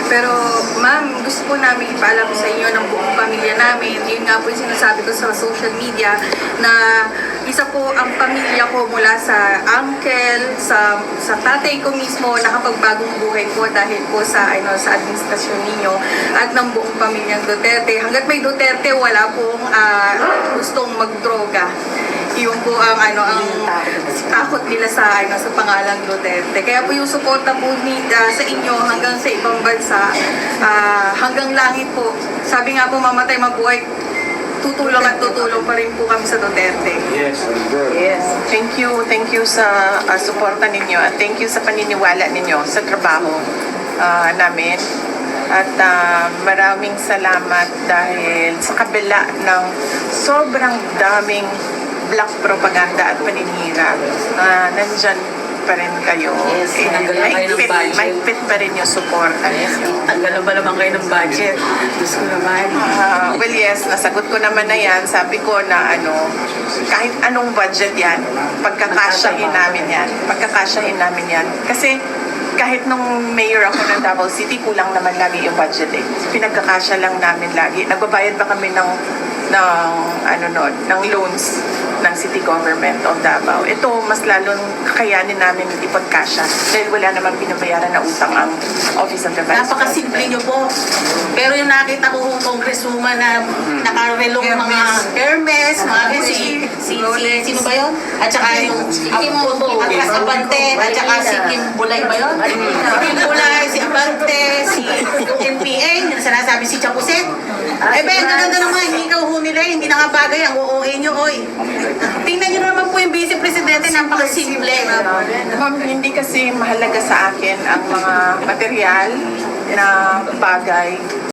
Pero ma'am, gusto po namin ipaalam sa inyo ng buong pamilya namin. Yun nga po yung sinasabi ko sa social media na isa po ang pamilya ko mula sa uncle, sa tatay ko mismo, nakapagbagong buhay po dahil po sa sa administrasyon ninyo at ng buong pamilyang Duterte. Hanggat may Duterte, wala pong gustong magdroga. Yun po ang takot nila sa sa pangalang Duterte. Kaya po yung suporta po sa inyo hanggang sa ibang bansa, hanggang langit po. Sabi nga po, mamatay mabuhay, tutulong at tutulong pa rin po kami sa Duterte. Yes. Yes. Thank you sa suporta ninyo at thank you sa paniniwala ninyo sa trabaho namin. At maraming salamat dahil sa kabila ng sobrang daming black propaganda at paninira, nandyan pa rin kayo. Yes, tanggalan kayo ng budget. Maigpit pa rin yung suporta. Yes, tanggalan ba naman kayo ng budget? Diyos ko naman. Well, yes, nasagot ko naman na yan. Sabi ko na kahit anong budget yan, pagkakasyahin namin yan. Kasi kahit nung mayor ako ng Davao City, kulang naman lagi yung budget eh. Pinagkakasya lang namin lagi. Nagbabayad pa kami ng loans ng city government of Davao. Ito, mas lalong kakayanin namin ipagkasya dahil wala naman binabayaran na utang ang Office of the Vice President. Napakasimple nyo po. Pero yung nakita ko kung congresswoman na nakarelong mga Hermes, mga sino ba yun? At saka yung Atras Abante, at saka si Kim Bulay ba yun? Si Kim Bulay, si Abante, si NPA, yung sinasabi si Chapuset. Ganda naman, hindi ka nila, hindi na nga bagay ang OOA nyo, oy. Tingnan nyo naman po yung Vice Presidente, napakasimple. Ma'am, hindi kasi mahalaga sa akin ang mga material na bagay.